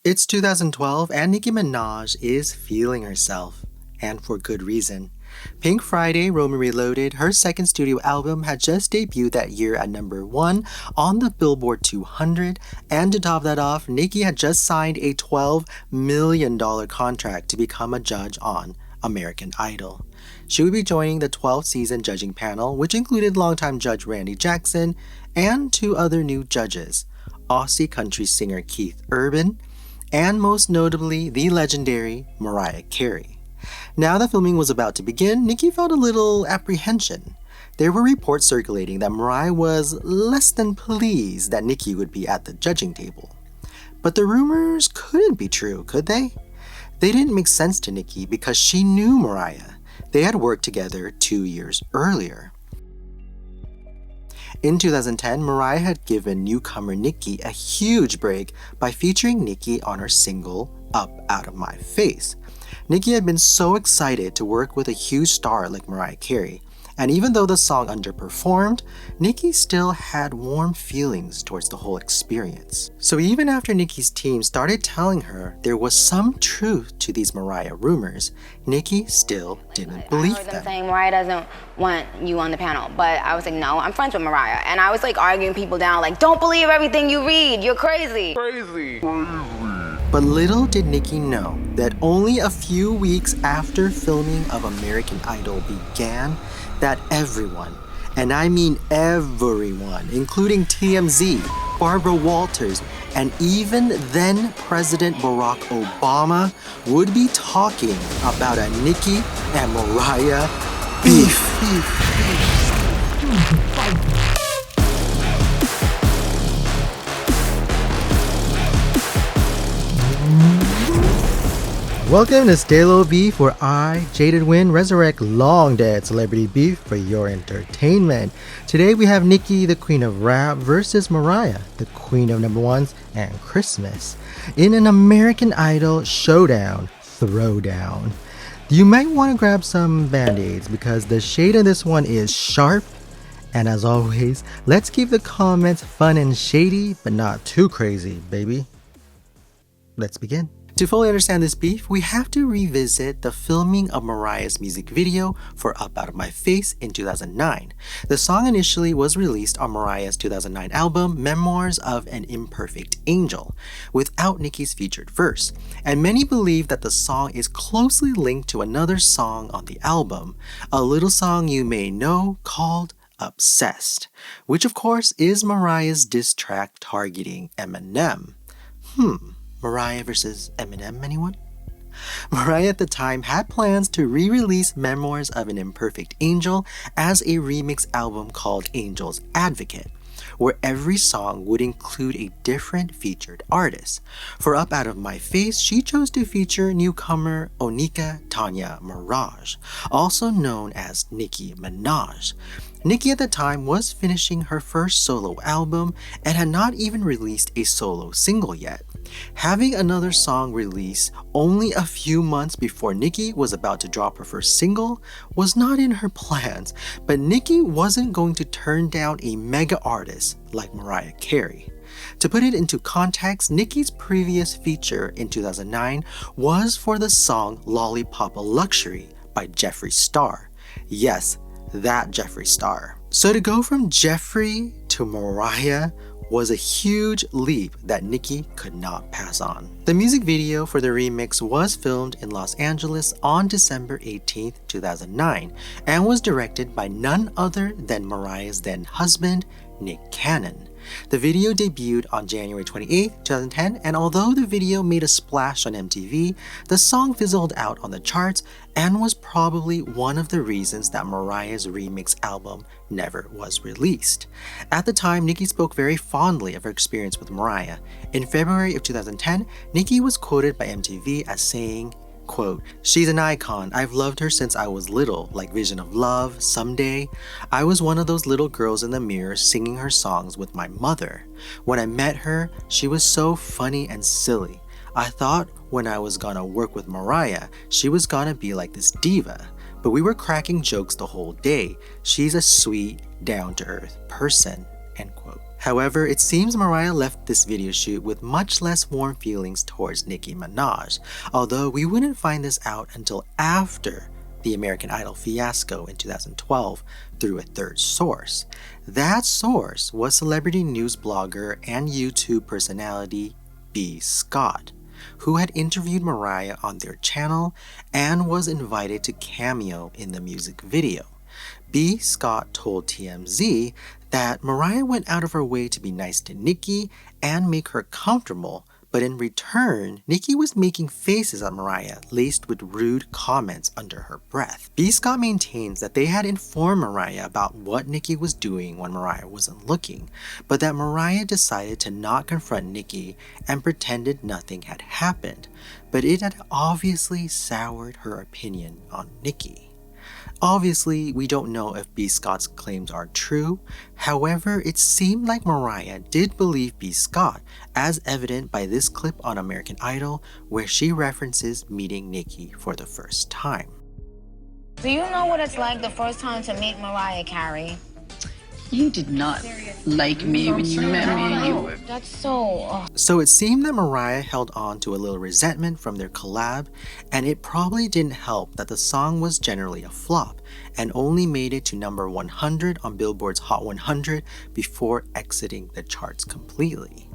It's 2012 and Nicki Minaj is feeling herself, and for good reason. Pink Friday, Roman Reloaded, her second studio album, had just debuted that year at number 1 on the Billboard 200, and to top that off, Nicki had just signed a $12 million contract to become a judge on American Idol. She would be joining the 12th season judging panel, which included longtime judge Randy Jackson and 2 other new judges, Aussie country singer Keith Urban, and most notably, the legendary Mariah Carey. Now that filming was about to begin, Nicki felt a little apprehension. There were reports circulating that Mariah was less than pleased that Nicki would be at the judging table. But the rumors couldn't be true, could they? They didn't make sense to Nicki because she knew Mariah. They had worked together 2 years earlier. In 2010, Mariah had given newcomer Nicki a huge break by featuring Nicki on her single, Up Out of My Face. Nicki had been so excited to work with a huge star like Mariah Carey, and even though the song underperformed, Nicki still had warm feelings towards the whole experience. So even after Nicki's team started telling her there was some truth to these Mariah rumors, Nicki still didn't believe them. I heard them saying Mariah doesn't want you on the panel, but I was like, no, I'm friends with Mariah. And I was like arguing people down, like, don't believe everything you read, you're crazy. But little did Nicki know that only a few weeks after filming of American Idol began, that everyone, and I mean everyone, including TMZ, Barbara Walters, and even then President Barrack Obama, would be talking about a Nicki and Mariah beef. Welcome to Stalo Beef, where I, Jaded Win, resurrect long-dead celebrity beef for your entertainment. Today we have Nicki, the queen of rap, versus Mariah, the queen of number ones and Christmas, in an American Idol showdown throwdown. You might want to grab some band-aids because the shade of this one is sharp. And as always, let's keep the comments fun and shady, but not too crazy, baby. Let's begin. To fully understand this beef, we have to revisit the filming of Mariah's music video for Up Out of My Face in 2009. The song initially was released on Mariah's 2009 album, Memoirs of an Imperfect Angel, without Nicki's featured verse, and many believe that the song is closely linked to another song on the album, a little song you may know called Obsessed, which of course is Mariah's diss track targeting Eminem. Mariah versus Eminem, anyone? Mariah at the time had plans to re-release Memoirs of an Imperfect Angel as a remix album called Angel's Advocate, where every song would include a different featured artist. For Up Out of My Face, she chose to feature newcomer Onika Tanya Mirage, also known as Nicki Minaj. Nicki at the time was finishing her first solo album and had not even released a solo single yet. Having another song release only a few months before Nicki was about to drop her first single was not in her plans, but Nicki wasn't going to turn down a mega artist like Mariah Carey. To put it into context, Nicki's previous feature in 2009 was for the song Lollipop Luxury by Jeffree Star. Yes, that Jeffree Star. So to go from Jeffree to Mariah was a huge leap that Nicki could not pass on. The music video for the remix was filmed in Los Angeles on December 18, 2009, and was directed by none other than Mariah's then husband, Nick Cannon. The video debuted on January 28, 2010, and although the video made a splash on MTV, the song fizzled out on the charts and was probably one of the reasons that Mariah's remix album never was released. At the time, Nicki spoke very fondly of her experience with Mariah. In February of 2010, Nicki was quoted by MTV as saying, quote, "She's an icon. I've loved her since I was little, like Vision of Love, Someday. I was one of those little girls in the mirror singing her songs with my mother. When I met her, she was so funny and silly. I thought when I was gonna work with Mariah, she was gonna be like this diva. But we were cracking jokes the whole day. She's a sweet, down-to-earth person," end quote. However, it seems Mariah left this video shoot with much less warm feelings towards Nicki Minaj, although we wouldn't find this out until after the American Idol fiasco in 2012 through a third source. That source was celebrity news blogger and YouTube personality B. Scott, who had interviewed Mariah on their channel and was invited to cameo in the music video. B. Scott told TMZ that Mariah went out of her way to be nice to Nicki and make her comfortable, but in return, Nicki was making faces at Mariah laced with rude comments under her breath. B. Scott maintains that they had informed Mariah about what Nicki was doing when Mariah wasn't looking, but that Mariah decided to not confront Nicki and pretended nothing had happened, but it had obviously soured her opinion on Nicki. Obviously, we don't know if B. Scott's claims are true. However, it seemed like Mariah did believe B. Scott, as evident by this clip on American Idol where she references meeting Nicki for the first time. Do you know what it's like the first time to meet Mariah Carey? You did not like me when you met me. You were... That's so... So it seemed that Mariah held on to a little resentment from their collab, and it probably didn't help that the song was generally a flop and only made it to number 100 on Billboard's Hot 100 before exiting the charts completely.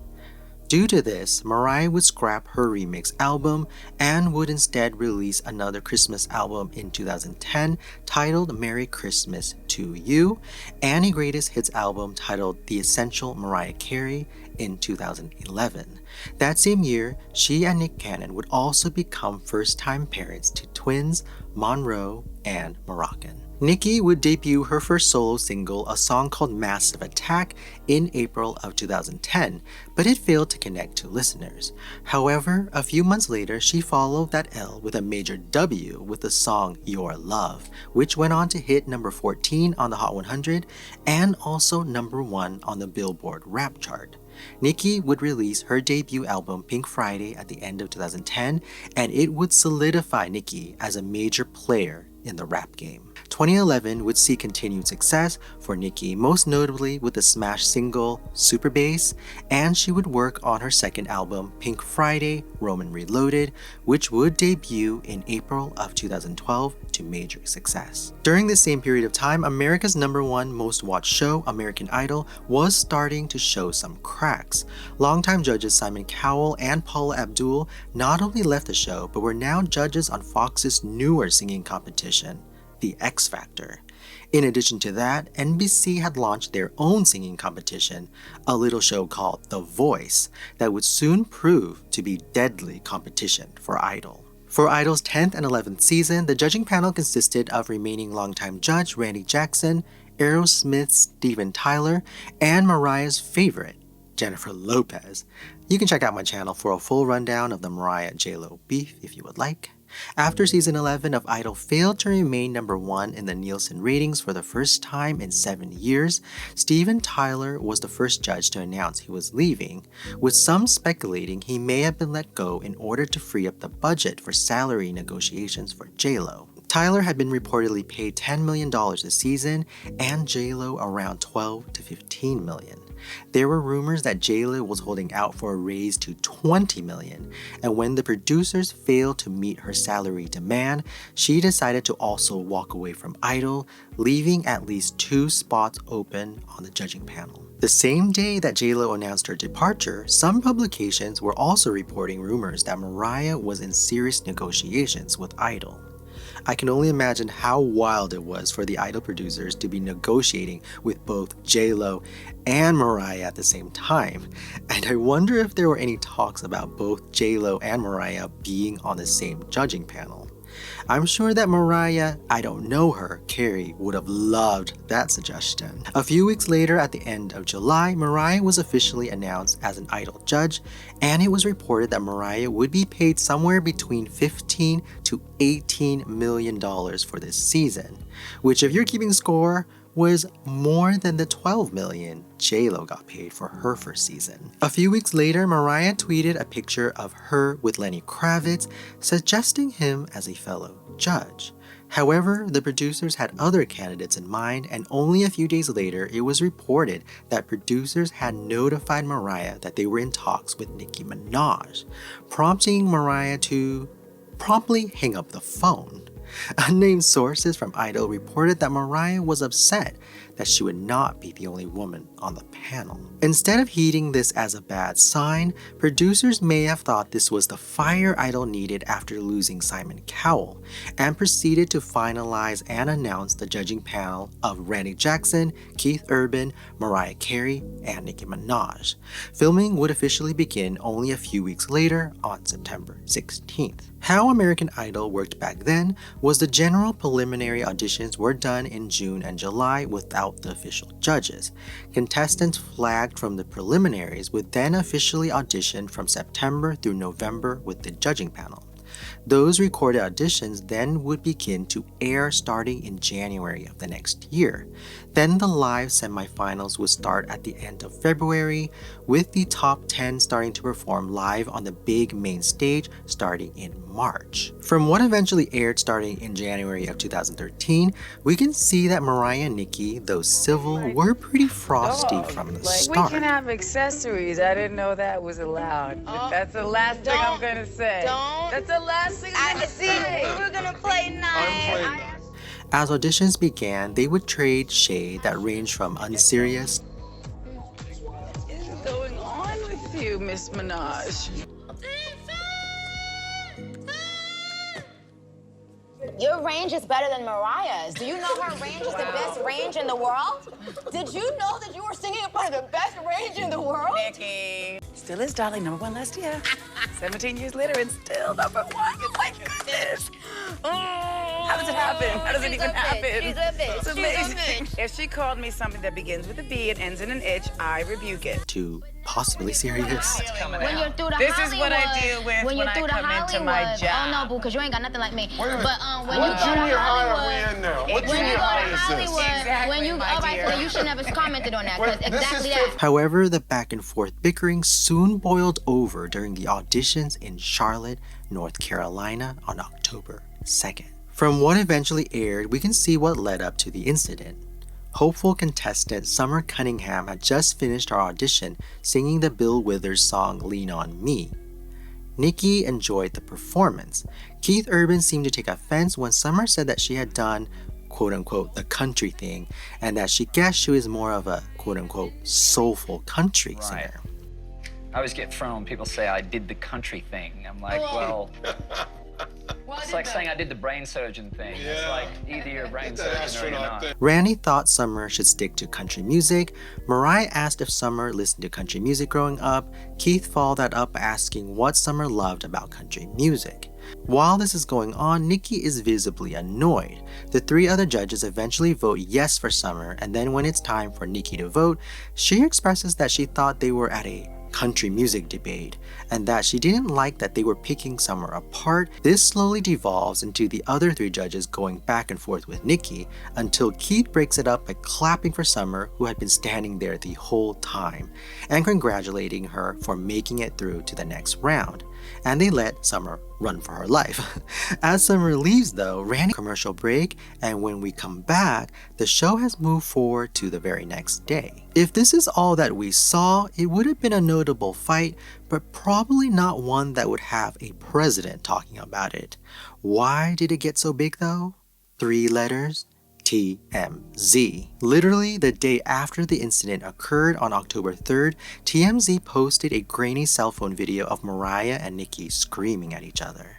Due to this, Mariah would scrap her remix album and would instead release another Christmas album in 2010 titled Merry Christmas to You, and a greatest hits album titled The Essential Mariah Carey in 2011. That same year, she and Nick Cannon would also become first-time parents to twins Monroe and Moroccan. Nicki would debut her first solo single, a song called Massive Attack, in April of 2010, but it failed to connect to listeners. However, a few months later, she followed that L with a major W with the song Your Love, which went on to hit number 14 on the Hot 100 and also number 1 on the Billboard Rap chart. Nicki would release her debut album Pink Friday at the end of 2010, and it would solidify Nicki as a major player in the rap game. 2011 would see continued success for Nicki, most notably with the smash single Super Bass, and she would work on her second album Pink Friday Roman Reloaded, which would debut in April of 2012 to major success. During this same period of time, America's #1 most watched show, American Idol, was starting to show some cracks. Longtime judges Simon Cowell and Paula Abdul not only left the show, but were now judges on Fox's newer singing competition, The X Factor. In addition to that, NBC had launched their own singing competition, a little show called The Voice, that would soon prove to be deadly competition for Idol. For Idol's 10th and 11th season, the judging panel consisted of remaining longtime judge Randy Jackson, Aerosmith's Steven Tyler, and Mariah's favorite, Jennifer Lopez. You can check out my channel for a full rundown of the Mariah J-Lo beef if you would like. After season 11 of Idol failed to remain #1 in the Nielsen ratings for the first time in 7 years, Steven Tyler was the first judge to announce he was leaving, with some speculating he may have been let go in order to free up the budget for salary negotiations for J-Lo. Tyler had been reportedly paid $10 million this season and J-Lo around $12 to $15 million. There were rumors that J-Lo was holding out for a raise to $20 million, and when the producers failed to meet her salary demand, she decided to also walk away from Idol, leaving at least 2 spots open on the judging panel. The same day that J-Lo announced her departure, some publications were also reporting rumors that Mariah was in serious negotiations with Idol. I can only imagine how wild it was for the Idol producers to be negotiating with both J-Lo and Mariah at the same time, and I wonder if there were any talks about both J-Lo and Mariah being on the same judging panel. I'm sure that Mariah, I don't know her, Carey, would have loved that suggestion. A few weeks later, at the end of July, Mariah was officially announced as an Idol judge, and it was reported that Mariah would be paid somewhere between $15 to $18 million for this season, which, if you're keeping score, was more than the $12 million J-Lo got paid for her first season. A few weeks later, Mariah tweeted a picture of her with Lenny Kravitz, suggesting him as a fellow judge. However, the producers had other candidates in mind, and only a few days later, it was reported that producers had notified Mariah that they were in talks with Nicki Minaj, prompting Mariah to promptly hang up the phone. Unnamed sources from Idol reported that Mariah was upset that she would not be the only woman on the panel. Instead of heeding this as a bad sign, producers may have thought this was the fire Idol needed after losing Simon Cowell, and proceeded to finalize and announce the judging panel of Randy Jackson, Keith Urban, Mariah Carey, and Nicki Minaj. Filming would officially begin only a few weeks later on September 16th. How American Idol worked back then was the general preliminary auditions were done in June and July without the official judges. Contestants flagged from the preliminaries would then officially audition from September through November with the judging panel. Those recorded auditions then would begin to air starting in January of the next year. Then the live semifinals would start at the end of February, with the top 10 starting to perform live on the big main stage starting in March. From what eventually aired starting in January of 2013, we can see that Mariah and Nicki, though civil, were pretty frosty from the start. We can have accessories. I didn't know that was allowed. That's the last thing I'm gonna say. That's the last thing I'm gonna say. We were gonna play nice. As auditions began, they would trade shade that ranged from unserious What is going on with you, Miss Minaj? Your range is better than Mariah's. Do you know her range is the best range in the world? Did you know that you were singing in front of the best range in the world? Nicki. Still is darling #1 last year. 17 years later and still #1. Oh my goodness. How does it happen? How does it even happen? She's a bitch. It's amazing. If she called me something that begins with a B and ends in an itch, I rebuke it. to possibly serious. When you're through the This Hollywood, is what I deal with when you're I through the come into my Hollywood. job. Oh no, boo, because you ain't got nothing like me. Wait a minute. But when What you go to junior high are Hollywood, we in now? What when you junior go high to is Hollywood, this? Exactly, when you my all right, dear. so you should never commented on that Wait, because this exactly is that. However, the back and forth bickering soon boiled over during the auditions in Charlotte, North Carolina on October 2nd. From what eventually aired, we can see what led up to the incident. Hopeful contestant Summer Cunningham had just finished her audition singing the Bill Withers song Lean On Me. Nicki enjoyed the performance. Keith Urban seemed to take offense when Summer said that she had done quote-unquote the country thing and that she guessed she was more of a quote-unquote soulful country singer. I always get thrown when people say I did the country thing. I'm like, well, it's like saying I did the brain surgeon thing. It's like either you're a brain surgeon or you're not. Randy thought Summer should stick to country music. Mariah asked if Summer listened to country music growing up. Keith followed that up asking what Summer loved about country music. While this is going on, Nicki is visibly annoyed. The three other judges eventually vote yes for Summer, and then when it's time for Nicki to vote, she expresses that she thought they were at a country music debate and that she didn't like that they were picking Summer apart. This slowly devolves into the other three judges going back and forth with Nicki until Keith breaks it up by clapping for Summer, who had been standing there the whole time, and congratulating her for making it through to the next round. And they let Summer run for her life. As Summer leaves though, Randy commercial break, and when we come back, the show has moved forward to the very next day. If this is all that we saw, it would have been a notable fight, but probably not one that would have a president talking about it. Why did it get so big though? 3 letters. TMZ. Literally the day after the incident occurred on October 3rd, TMZ posted a grainy cell phone video of Mariah and Nicki screaming at each other.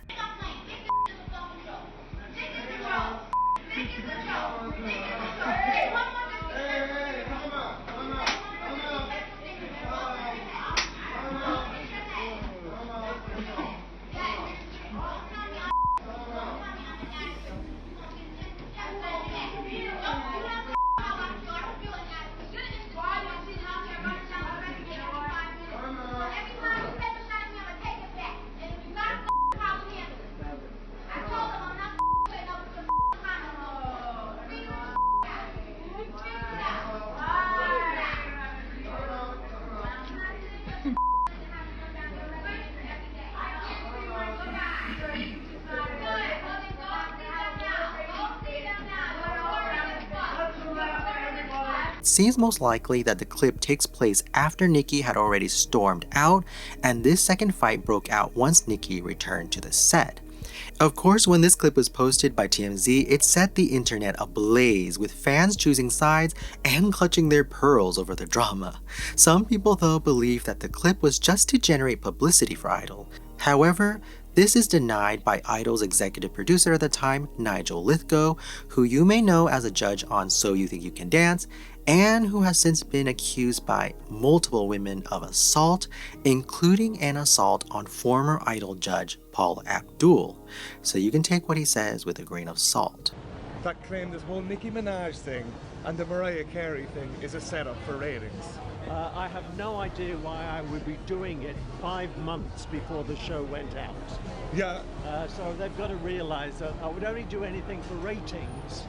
It seems most likely that the clip takes place after Nicki had already stormed out, and this second fight broke out once Nicki returned to the set. Of course, when this clip was posted by TMZ, it set the internet ablaze, with fans choosing sides and clutching their pearls over the drama. Some people, though, believe that the clip was just to generate publicity for Idol. However, this is denied by Idol's executive producer at the time, Nigel Lythgoe, who you may know as a judge on So You Think You Can Dance, and who has since been accused by multiple women of assault, including an assault on former Idol judge Paul Abdul. So you can take what he says with a grain of salt. That claim this whole Nicki Minaj thing and the Mariah Carey thing is a setup for ratings. I have no idea why I would be doing it 5 months before the show went out. Yeah. So they've got to realize that I would only do anything for ratings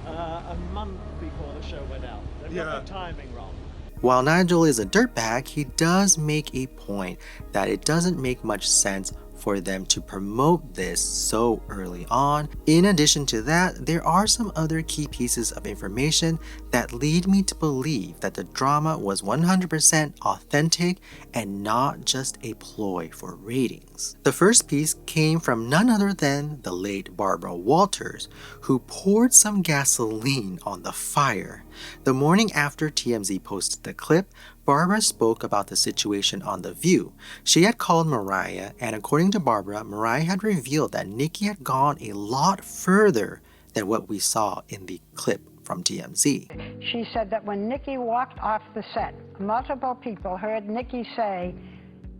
a month before the show went out. They've got the timing wrong. While Nigel is a dirtbag, he does make a point that it doesn't make much sense for them to promote this so early on. In addition to that, there are some other key pieces of information that lead me to believe that the drama was 100% authentic and not just a ploy for ratings. The first piece came from none other than the late Barbara Walters, who poured some gasoline on the fire. The morning after TMZ posted the clip, Barbara spoke about the situation on The View. She had called Mariah, and according to Barbara, Mariah had revealed that Nicki had gone a lot further than what we saw in the clip from TMZ. She said that when Nicki walked off the set, multiple people heard Nicki say,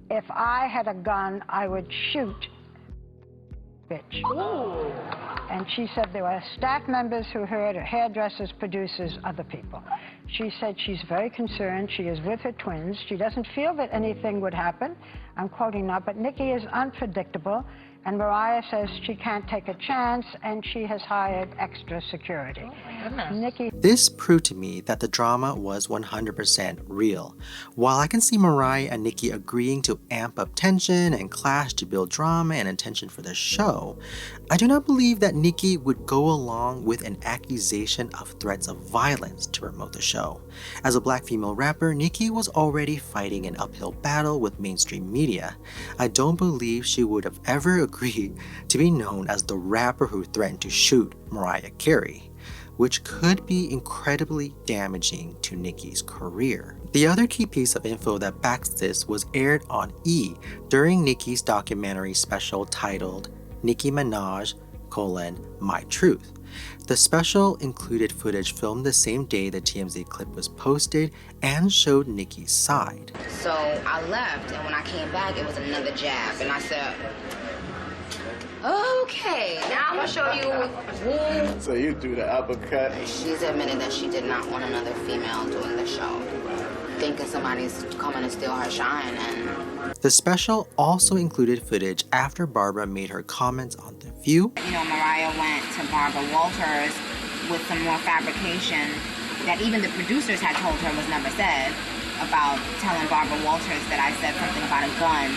"If I had a gun, I would shoot, bitch." Ooh. And she said there were staff members who heard her, hairdressers, producers, other people. She said she's very concerned. She is with her twins. She doesn't feel that anything would happen. I'm quoting now, but Nicki is unpredictable, and Mariah says she can't take a chance, and she has hired extra security. Oh my goodness. Nicki. This proved to me that the drama was 100% real. While I can see Mariah and Nicki agreeing to amp up tension and clash to build drama and attention for the show, I do not believe that Nicki would go along with an accusation of threats of violence to promote the show. As a black female rapper, Nicki was already fighting an uphill battle with mainstream media. I don't believe she would have ever agreed to be known as the rapper who threatened to shoot Mariah Carey, which could be incredibly damaging to Nicki's career. The other key piece of info that backs this was aired on E! During Nicki's documentary special titled Nicki Minaj, My Truth. The special included footage filmed the same day the TMZ clip was posted and showed Nicki's side. So I left, and when I came back, it was another jab, and I said, okay, now I'm gonna show you who. So you do the uppercut. She's admitted that she did not want another female doing the show, thinking somebody's coming to steal her shine. And the special also included footage after Barbara made her comments on The View. you know, Mariah went to Barbara Walters with some more fabrication that even the producers had told her was never said, about telling Barbara Walters that I said something about a gun.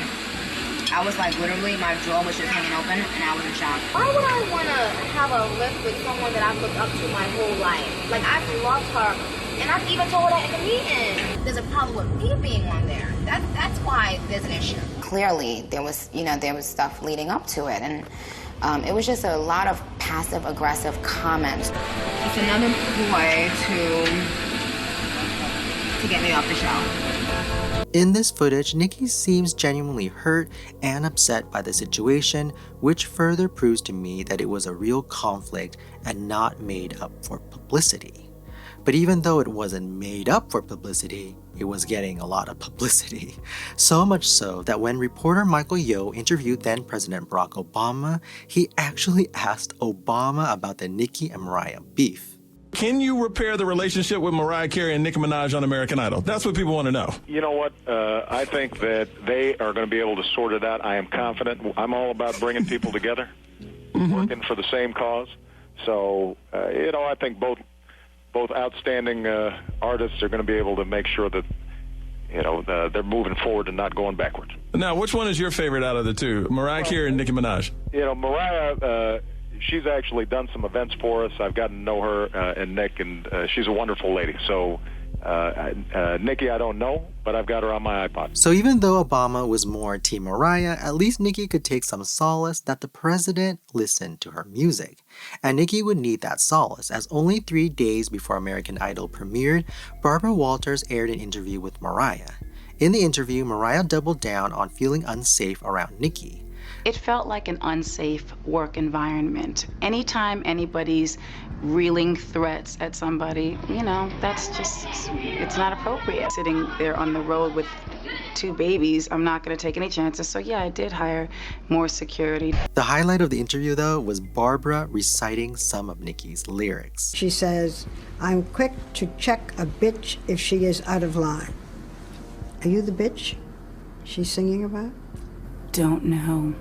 I was like, literally, my jaw was just hanging open, and I was in shock. Why would I want to have a lift with someone that I've looked up to my whole life? Like, I've loved her, and I've even told her in the meeting. There's a problem with me being on there. That's why there's an issue. Clearly, there was stuff leading up to it, and it was just a lot of passive-aggressive comments. It's another ploy to get me off the show. In this footage, Nicki seems genuinely hurt and upset by the situation, which further proves to me that it was a real conflict and not made up for publicity. But even though it wasn't made up for publicity, it was getting a lot of publicity. So much so that when reporter Michael Yo interviewed then President Barack Obama, he actually asked Obama about the Nicki and Mariah beef. Can you repair the relationship with Mariah Carey and Nicki Minaj on American Idol? That's what people want to know. You know what? I think that they are going to be able to sort it out. I am confident. I'm all about bringing people together, working for the same cause. So, I think both outstanding artists are going to be able to make sure that, they're moving forward and not going backwards. Now, which one is your favorite out of the two, Mariah Carey and Nicki Minaj? Mariah, she's actually done some events for us. I've gotten to know her and Nick, and she's a wonderful lady. So Nicki, I don't know, but I've got her on my iPod. So even though Obama was more Team Mariah, at least Nicki could take some solace that the president listened to her music. And Nicki would need that solace, as only 3 days before American Idol premiered, Barbara Walters aired an interview with Mariah. In the interview, Mariah doubled down on feeling unsafe around Nicki. It felt like an unsafe work environment. Anytime anybody's reeling threats at somebody, you know, that's just, it's not appropriate. Sitting there on the road with 2 babies, I'm not going to take any chances. So yeah, I did hire more security. The highlight of the interview, though, was Barbara reciting some of Nicki's lyrics. She says, "I'm quick to check a bitch if she is out of line." Are you the bitch she's singing about? Don't know.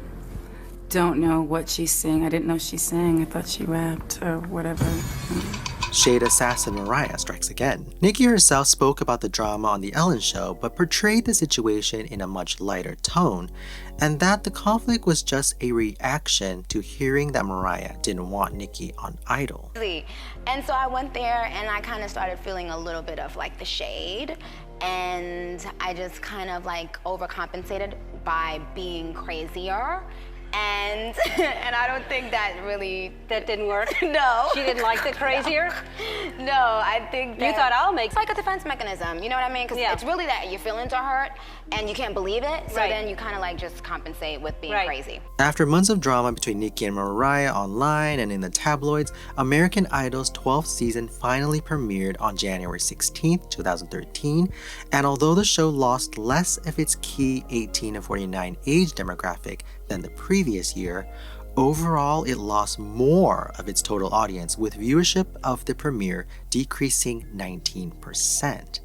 Don't know what she's saying. I didn't know she sang. I thought she rapped or whatever. Shade assassin Mariah strikes again. Nicki herself spoke about the drama on The Ellen Show, but portrayed the situation in a much lighter tone, and that the conflict was just a reaction to hearing that Mariah didn't want Nicki on Idol. And so I went there and I kind of started feeling a little bit of like the shade, and I just kind of like overcompensated by being crazier. And I don't think that didn't work. No. She didn't like the crazier? No, I think that... You thought I'll make... It's like a defense mechanism, you know what I mean? Because it's really that your feelings are hurt and you can't believe it, so then you kind of like just compensate with being crazy. After months of drama between Nicki and Mariah online and in the tabloids, American Idol's 12th season finally premiered on January 16th, 2013, and although the show lost less of its key 18 to 49 age demographic than the previous year, overall it lost more of its total audience, with viewership of the premiere decreasing 19%.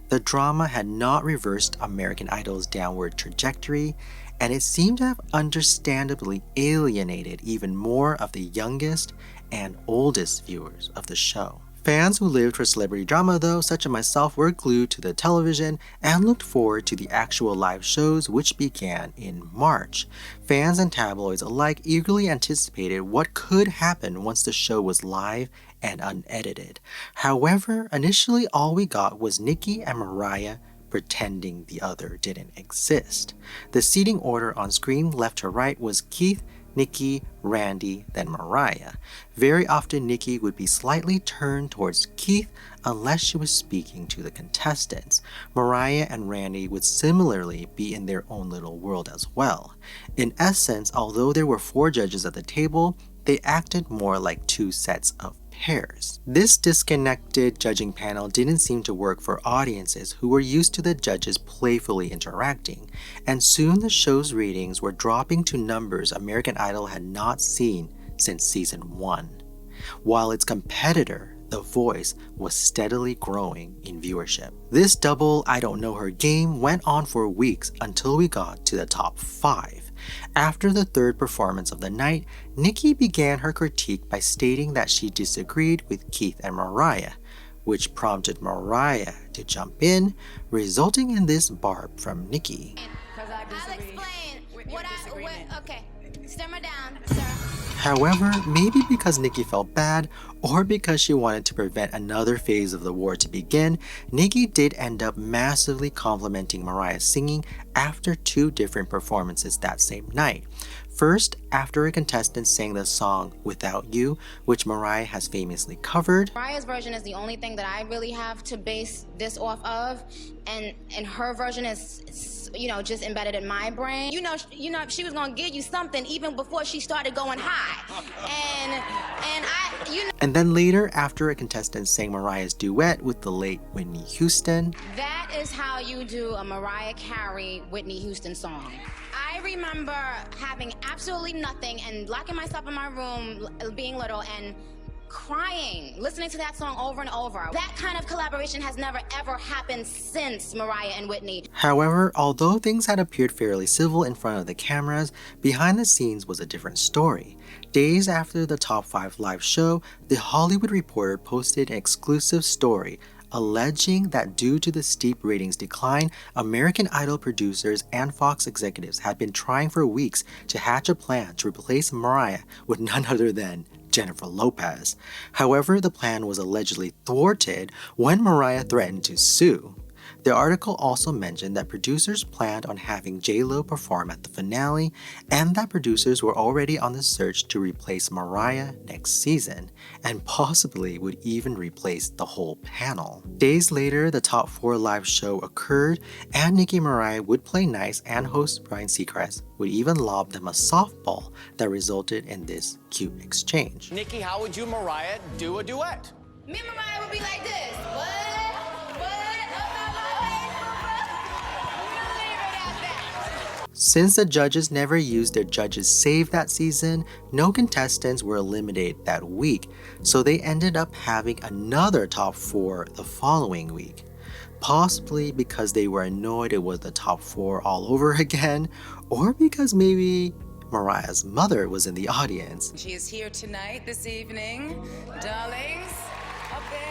The drama had not reversed American Idol's downward trajectory, and it seemed to have understandably alienated even more of the youngest and oldest viewers of the show. Fans who lived for celebrity drama, though, such as myself, were glued to the television and looked forward to the actual live shows, which began in March. Fans and tabloids alike eagerly anticipated what could happen once the show was live and unedited. However, initially all we got was Nicki and Mariah pretending the other didn't exist. The seating order on screen left to right was Keith, Nicki, Randy, then Mariah. Very often Nicki would be slightly turned towards Keith unless she was speaking to the contestants. Mariah and Randy would similarly be in their own little world as well. In essence, although there were 4 judges at the table, they acted more like 2 sets of pairs. This disconnected judging panel didn't seem to work for audiences who were used to the judges playfully interacting, and soon the show's ratings were dropping to numbers American Idol had not seen since season 1, while its competitor, The Voice, was steadily growing in viewership. This double I don't know her game went on for weeks until we got to the top 5. After the 3rd performance of the night, Nicki began her critique by stating that she disagreed with Keith and Mariah, which prompted Mariah to jump in, resulting in this barb from Nicki. I'll explain okay, simmer down, sir. However, maybe because Nicki felt bad, or because she wanted to prevent another phase of the war to begin, Nicki did end up massively complimenting Mariah's singing after 2 different performances that same night. First, after a contestant sang the song Without You, which Mariah has famously covered. Mariah's version is the only thing that I really have to base this off of, and her version is, you know, just embedded in my brain. You know, she was gonna give you something even before she started going high. And then later, after a contestant sang Mariah's duet with the late Whitney Houston. That is how you do a Mariah Carey, Whitney Houston song. I remember having absolutely nothing and locking myself in my room, being little, and crying, listening to that song over and over. That kind of collaboration has never ever happened since Mariah and Whitney. However, although things had appeared fairly civil in front of the cameras, behind the scenes was a different story. Days after the Top 5 live show, The Hollywood Reporter posted an exclusive story alleging that due to the steep ratings decline, American Idol producers and Fox executives had been trying for weeks to hatch a plan to replace Mariah with none other than Jennifer Lopez. However, the plan was allegedly thwarted when Mariah threatened to sue. The article also mentioned that producers planned on having J-Lo perform at the finale, and that producers were already on the search to replace Mariah next season, and possibly would even replace the whole panel. Days later, the Top 4 live show occurred, and Nicki and Mariah would play nice, and host Ryan Seacrest would even lob them a softball that resulted in this cute exchange. Nicki, how would you and Mariah do a duet? Me and Mariah would be like this. What? Since the judges never used their judges save that season, no contestants were eliminated that week, so they ended up having another Top 4 the following week. Possibly because they were annoyed it was the Top 4 all over again, or because maybe Mariah's mother was in the audience. She is here tonight, this evening. Darlings, up there.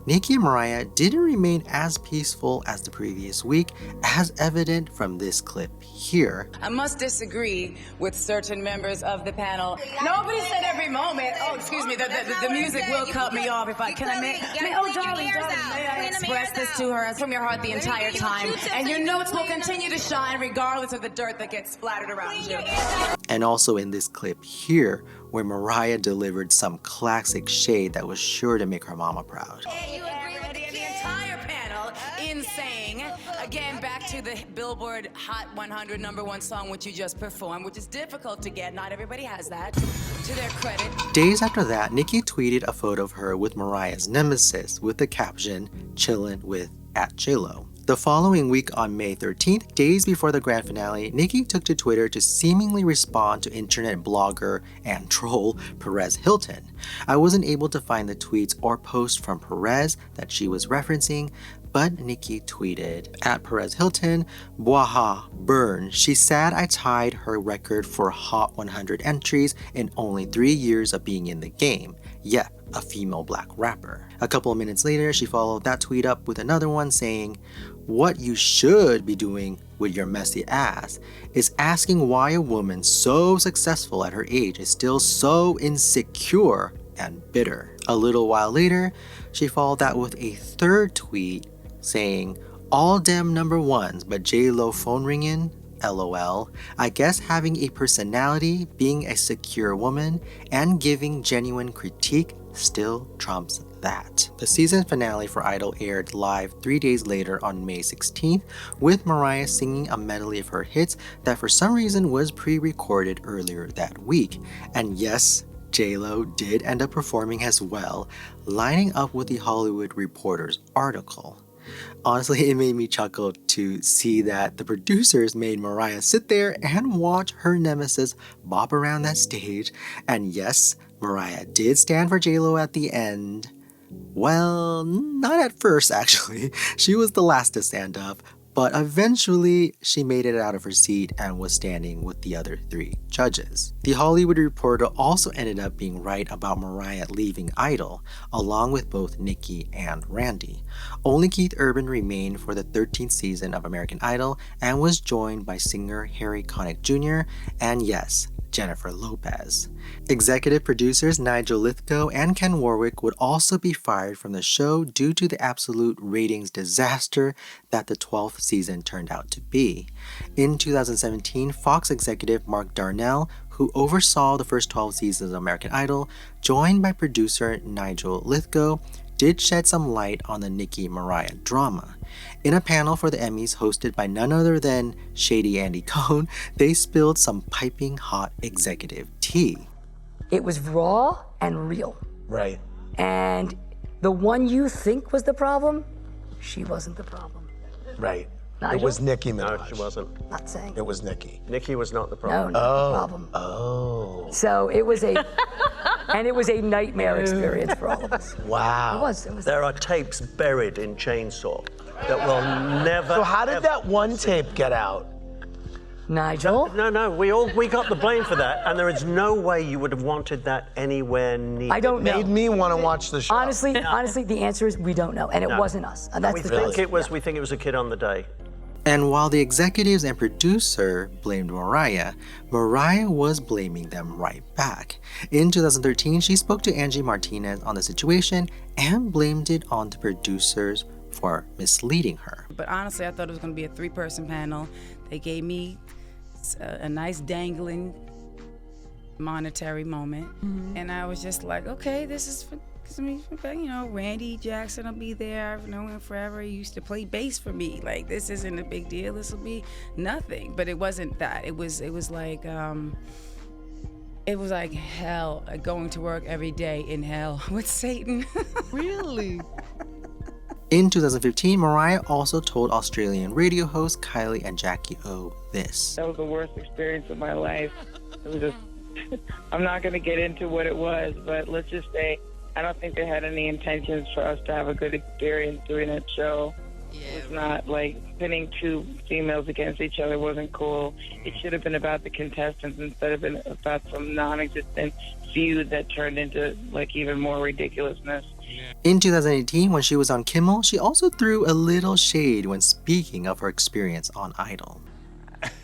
Nicki and Mariah didn't remain as peaceful as the previous week, as evident from this clip here. I must disagree with certain members of the panel. Nobody said every moment. Oh, excuse me, the music will cut me off if I can. Oh, darling, may I express this to her from your heart the entire time, and your notes will continue to shine regardless of the dirt that gets splattered around you. And also in this clip here, where Mariah delivered some classic shade that was sure to make her mama proud. You agree with the entire panel in saying, again, back to the Billboard Hot 100 #1 song which you just performed, which is difficult to get. Not everybody has that, to their credit. Days after that, Nicki tweeted a photo of her with Mariah's nemesis with the caption, "Chillin' with @JLo." The following week on May 13th, days before the grand finale, Nicki took to Twitter to seemingly respond to internet blogger and troll Perez Hilton. I wasn't able to find the tweets or posts from Perez that she was referencing, but Nicki tweeted, @Perez Hilton, "Bwaha, burn. She's sad I tied her record for Hot 100 entries in only 3 years of being in the game. Yep, a female black rapper." A couple of minutes later, she followed that tweet up with another one saying, "What you should be doing with your messy ass is asking why a woman so successful at her age is still so insecure and bitter." A little while later, she followed that with a third tweet saying, "All dem #1s but J-Lo phone ringing? LOL. I guess having a personality, being a secure woman, and giving genuine critique still trumps that." The season finale for Idol aired live 3 days later on May 16th, with Mariah singing a medley of her hits that for some reason was pre-recorded earlier that week. And yes, J-Lo did end up performing as well, lining up with the Hollywood Reporter's article. Honestly, it made me chuckle to see that the producers made Mariah sit there and watch her nemesis bop around that stage. And yes, Mariah did stand for J-Lo at the end. Well, not at first actually. She was the last to stand up, but eventually she made it out of her seat and was standing with the other 3 judges. The Hollywood Reporter also ended up being right about Mariah leaving Idol, along with both Nicki and Randy. Only Keith Urban remained for the 13th season of American Idol and was joined by singer Harry Connick Jr. and yes, Jennifer Lopez. Executive producers Nigel Lythgoe and Ken Warwick would also be fired from the show due to the absolute ratings disaster that the 12th season turned out to be. In 2017, Fox executive Mark Darnell, who oversaw the first 12 seasons of American Idol, joined by producer Nigel Lythgoe, did shed some light on the Nicki-Mariah drama. In a panel for the Emmys hosted by none other than Shady Andy Cohen, they spilled some piping hot executive tea. It was raw and real. Right. And the one you think was the problem, she wasn't the problem. Right. Nigel? It was Nicki Minaj. No, she wasn't. Not saying. It was Nicki. Nicki was not the problem. No, not the problem. Oh. So it was and it was a nightmare experience for all of us. Wow. It was. There are tapes buried in Chainsaw that will never. So how did that one tape get out? Nigel? No, we got the blame for that, and there is no way you would have wanted that anywhere near. I don't know. Made me want to watch the show. Honestly, the answer is we don't know, and it wasn't us. And that's We the think thing. we think it was a kid on the day. And while the executives and producer blamed Mariah, Mariah was blaming them right back. In 2013, she spoke to Angie Martinez on the situation and blamed it on the producers for misleading her. But honestly, I thought it was going to be a 3-person panel. They gave me a nice dangling monetary moment. And I was just like, okay, this is for me, you know, Randy Jackson will be there. I've known him forever. He used to play bass for me. Like, this isn't a big deal. This will be nothing. But it wasn't that. It was like hell, going to work every day in hell with Satan. Really? In 2015, Mariah also told Australian radio hosts Kylie and Jackie O this. That was the worst experience of my life. It was just, I'm not going to get into what it was, but let's just say I don't think they had any intentions for us to have a good experience doing that show. It was not like pitting 2 females against each other wasn't cool. It should have been about the contestants instead of been about some non-existent feud that turned into like even more ridiculousness. In 2018, when she was on Kimmel, she also threw a little shade when speaking of her experience on Idol.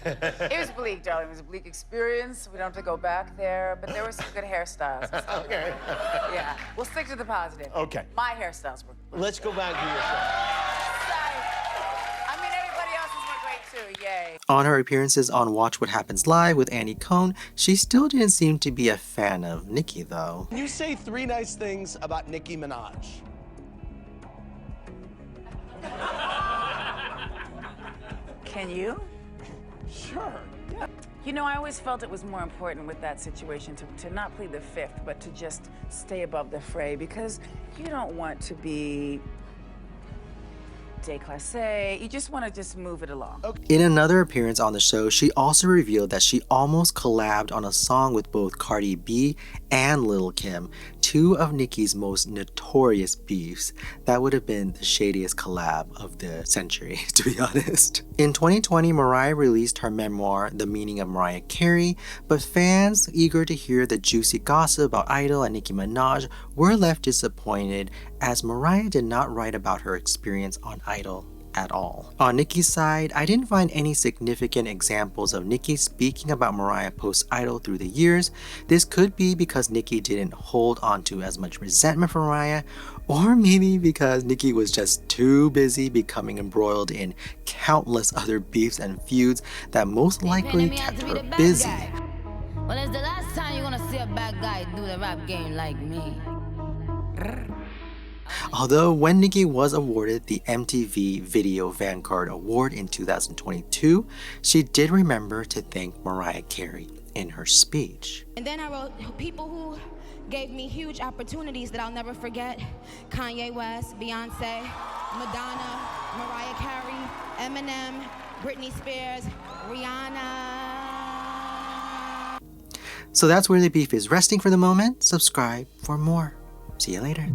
It was bleak, darling. It was a bleak experience. We don't have to go back there, but there were some good hairstyles. Okay. Yeah, we'll stick to the positive. Okay. My hairstyles were. Let's go back to yourself. I mean, everybody else's were great too. Yay. On her appearances on Watch What Happens Live with Andy Cohen, she still didn't seem to be a fan of Nicki, though. Can you say 3 nice things about Nicki Minaj? Can you? Sure. Yeah. You know, I always felt it was more important with that situation to not plead the fifth, but to just stay above the fray, because you don't want to be déclassé. You just want to just move it along. In another appearance on the show, she also revealed that she almost collabed on a song with both Cardi B and Lil' Kim, 2 of Nicki's most notorious beefs. That would have been the shadiest collab of the century, to be honest. In 2020, Mariah released her memoir, The Meaning of Mariah Carey, but fans eager to hear the juicy gossip about Idol and Nicki Minaj were left disappointed, as Mariah did not write about her experience on Idol at all. On Nicki's side, I didn't find any significant examples of Nicki speaking about Mariah post-Idol through the years. This could be because Nicki didn't hold on to as much resentment for Mariah, or maybe because Nicki was just too busy becoming embroiled in countless other beefs and feuds that most likely kept her busy. Well, it's the last time you're gonna see a bad guy do the rap game like me. Although when Nicki was awarded the MTV Video Vanguard Award in 2022, she did remember to thank Mariah Carey in her speech. And then I wrote people who gave me huge opportunities that I'll never forget. Kanye West, Beyonce, Madonna, Mariah Carey, Eminem, Britney Spears, Rihanna. So that's where the beef is resting for the moment. Subscribe for more. See you later.